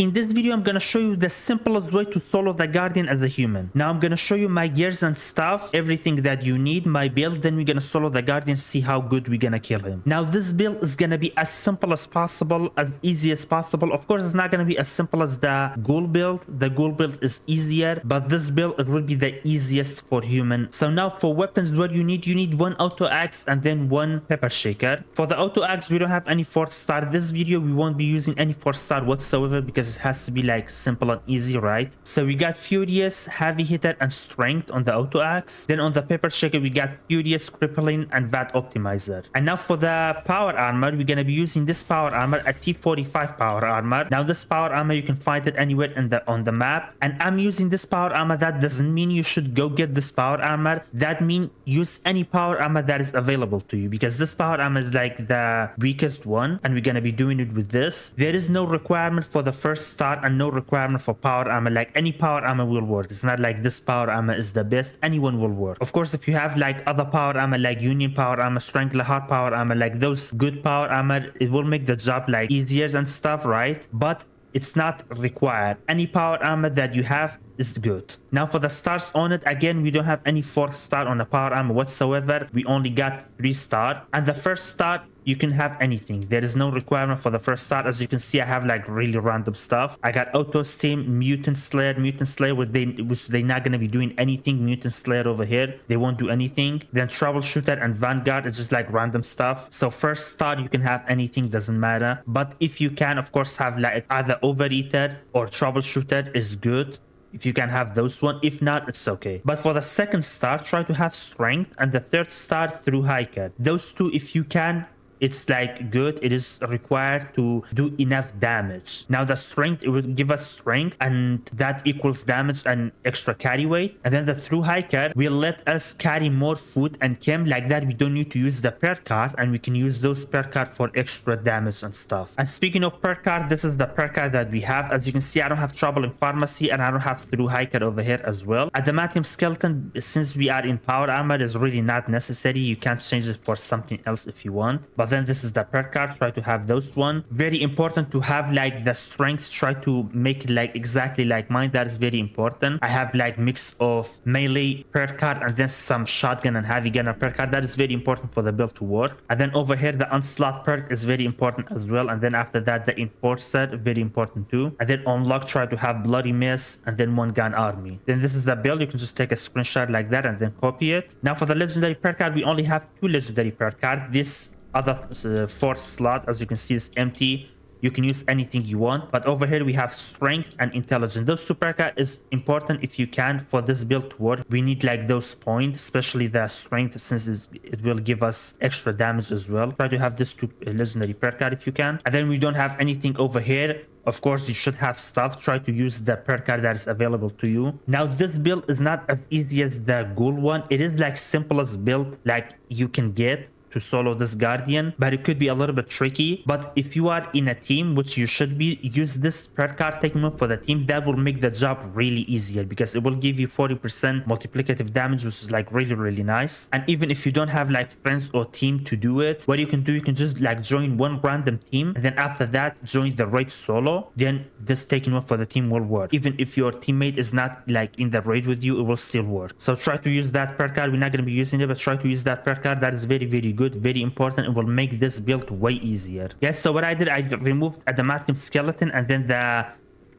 in this video, I'm gonna show you the simplest way to solo the Guardian as a human. Now I'm gonna show you my gears and stuff, everything that you need, my build, then we're gonna solo the Guardian, see how good we're gonna kill him. Now this build is gonna be as simple as possible, as easy as possible. Of course, it's not gonna be as simple as the ghoul build. The ghoul build is easier, but this build, it will be the easiest for human. So now for weapons, what you need one auto axe and then one pepper shaker. For the auto axe, we don't have any 4th star. This video, we won't be using any 4th star whatsoever because it has to be like simple and easy, right? So we got Furious, Heavy Hitter, and Strength on the auto axe. Then on the pepper shaker, we got Furious, Crippling, and VAT Optimizer. And now for the power armor, we're gonna be using this power armor, a T45 power armor. Now this power armor, you can find it anywhere on the map. And I'm using this power armor. That doesn't mean you should go get this power armor. That means use any power armor that is available to you, because this power armor is like the weakest one, and we're gonna be doing it with this. There is no requirement for the 1st star and no requirement for power armor. Like any power armor will work. It's not like this power armor is the best. Anyone will work. Of course, if you have like other power armor like Union power armor, Strangler Heart power armor, like those good power armor, it will make the job like easier and stuff, right? But it's not required. Any power armor that you have is good. Now for the stars on it, again, we don't have any 4th star on the power armor whatsoever. We only got 3 star. And the 1st star, you can have anything. There is no requirement for the 1st star. As you can see, I have like really random stuff. I got Auto Steam, Mutant Slayer, which they're not gonna be doing anything. Mutant Slayer over here, they won't do anything. Then Troubleshooter and Vanguard, it's just like random stuff. So 1st star, you can have anything, doesn't matter. But if you can, of course, have like either Overeater or Troubleshooter is good. If you can have those one, if not, it's okay. But for the 2nd star, try to have Strength, and the 3rd star through Hiker. Those two, if you can, it's like good. It is required to do enough damage. Now the Strength, it will give us strength, and that equals damage and extra carry weight. And then the through hiker will let us carry more food and chem. Like that, we don't need to use the Perk card, and we can use those Perk card for extra damage and stuff. And speaking of Perk card, this is the Perk card that we have. As you can see, I don't have trouble in pharmacy, and I don't have through hiker over here as well. Adamantium skeleton, since we are in power armor, is really not necessary. You can change it for something else if you want. But then this is the Perk card. Try to have those one. Very important to have like the strength. Try to make it like exactly like mine. That is very important. I have like mix of melee Perk card and then some shotgun and heavy gunner Perk card. That is very important for the build to work. And then over here the onslaught perk is very important as well. And then after that the enforcer, very important too. And then unlock, try to have bloody miss and then one gun army. Then this is the build. You can just take a screenshot like that and then copy it. Now for the legendary Perk card, we only have 2 legendary Perk card. This other 4th slot, as you can see, is empty. You can use anything you want. But over here we have strength and intelligence. Those 2 perk is important if you can for this build to work. We need like those points, especially the strength, since it will give us extra damage as well. Try to have this 2 legendary perk card if you can. And then we don't have anything over here. Of course, you should have stuff. Try to use the perk card that is available to you. Now this build is not as easy as the ghoul one. It is like simplest build like you can get to solo this guardian, but it could be a little bit tricky. But if you are in a team, which you should be, use this perk card technique for the team. That will make the job really easier because it will give you 40% multiplicative damage, which is like really nice. And even if you don't have like friends or team to do it, what you can do, you can just like join one random team, and then after that join the raid solo. Then this technique for the team will work. Even if your teammate is not like in the raid with you, it will still work. So try to use that perk card. We're not going to be using it, but try to use that perk card. That is very good, very important. It will make this build way easier. Yes, so what I did, I removed adamantium skeleton and then the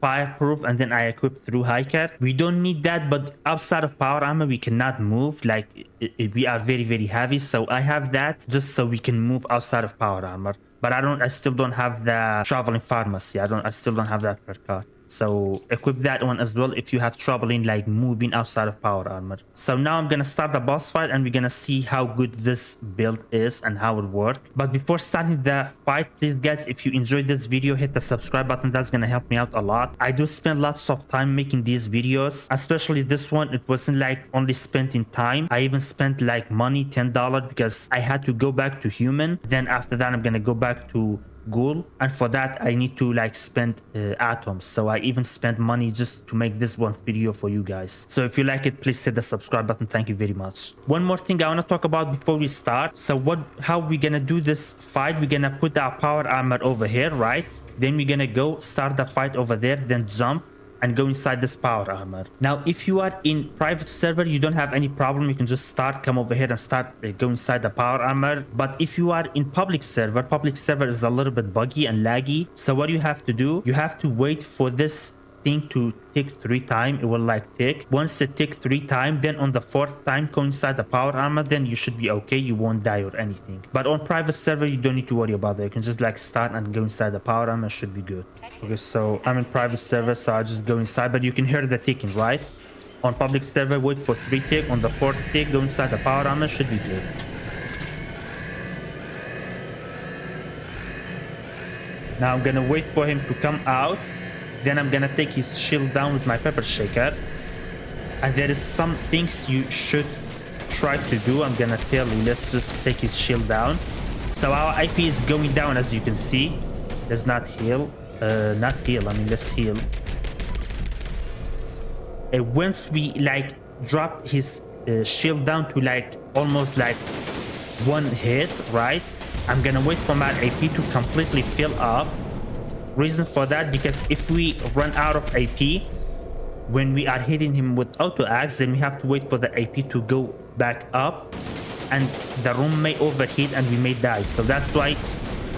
fireproof, and then I equipped through hiker. We don't need that, but outside of power armor we cannot move. Like we are very heavy, so I have that just so we can move outside of power armor. But I still don't have the traveling pharmacy. I still don't have that perk card. So equip that one as well if you have trouble in like moving outside of power armor. So now I'm gonna start the boss fight and we're gonna see how good this build is and how it works. But before starting the fight, please guys, if you enjoyed this video, hit the subscribe button. That's gonna help me out a lot. I do spend lots of time making these videos, especially this one. It wasn't like only spent in time. I even spent like money, $10, because I had to go back to human. Then after that I'm gonna go back to ghoul, and for that I need to like spend atoms. So I even spent money just to make this one video for you guys. So if you like it, please hit the subscribe button. Thank you very much. One more thing I want to talk about before we start. So how we gonna do this fight? We're gonna put our power armor over here, right? Then we're gonna go start the fight over there, then jump and go inside this power armor. Now, if you are in private server, you don't have any problem. You can just start, come over here and start go inside the power armor. But if you are in public server is a little bit buggy and laggy. So what you have to do, you have to wait for this thing to tick 3 times. It will like tick. Once it tick 3 times, then on the 4th time go inside the power armor, then you should be okay. You won't die or anything. But on private server, you don't need to worry about that. You can just like start and go inside the power armor. It should be good. Okay, so I'm in private server, so I just go inside, but you can hear the ticking, right? On public server, wait for 3 tick. On the 4th tick, go inside the power armor. Should be good. Now I'm gonna wait for him to come out. Then I'm gonna take his shield down with my pepper shaker. And there is some things you should try to do. I'm gonna tell you. Let's just take his shield down. So our IP is going down, as you can see. Let's not heal. Not heal. I mean, let's heal. Once we like drop his shield down to like almost like 1 hit, right? I'm gonna wait for my AP to completely fill up. Reason for that, because if we run out of AP when we are hitting him with auto axe, then we have to wait for the AP to go back up and the room may overheat and we may die. So that's why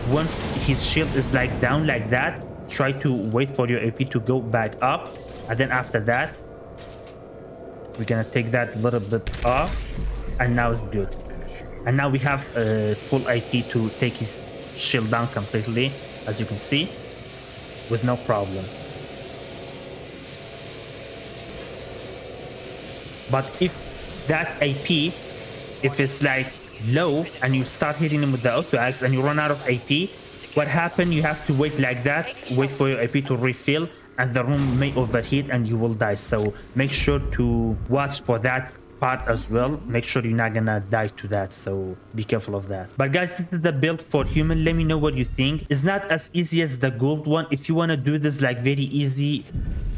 once his shield is like down like that, try to wait for your AP to go back up, and then after that we're gonna take that little bit off, and now it's good. And now we have a full AP to take his shield down completely, as you can see, with no problem. But if that AP, if it's like low and you start hitting him with the auto axe and you run out of AP, what happened? You have to wait like that, wait for your AP to refill, and the room may overheat and you will die. So make sure to watch for that part as well. Make sure you're not gonna die to that, so be careful of that. But guys, this is the build for human. Let me know what you think. It's not as easy as the gold one. If you want to do this like very easy,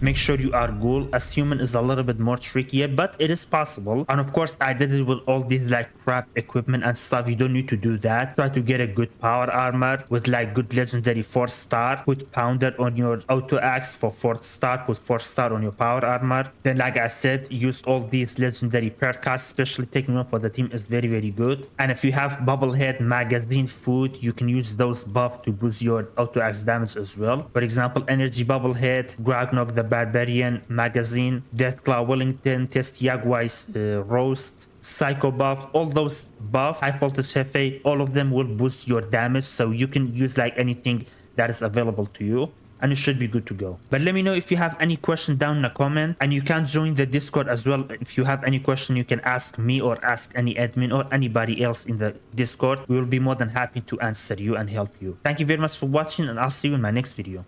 make sure you are gold. As human is a little bit more trickier, but it is possible. And of course, I did it with all these like crap equipment and stuff. You don't need to do that. Try to get a good power armor with like good legendary 4-star. Put pounder on your auto axe for 4th star. Put 4-star on your power armor. Then like I said, use all these legendary perk cards, especially taking one for the team is very, very good. And if you have bubblehead, magazine, food, you can use those buff to boost your auto axe damage as well. For example, energy bubblehead, Gragnok the Barbarian, magazine, Deathclaw Wellington, Test Yagwai's roast, psycho buff, all those buff, high voltage hefe, all of them will boost your damage, so you can use like anything that is available to you, and you should be good to go. But let me know if you have any question down in the comment, and you can join the Discord as well. If you have any question, you can ask me or ask any admin or anybody else in the Discord. We will be more than happy to answer you and help you. Thank you very much for watching, and I'll see you in my next video.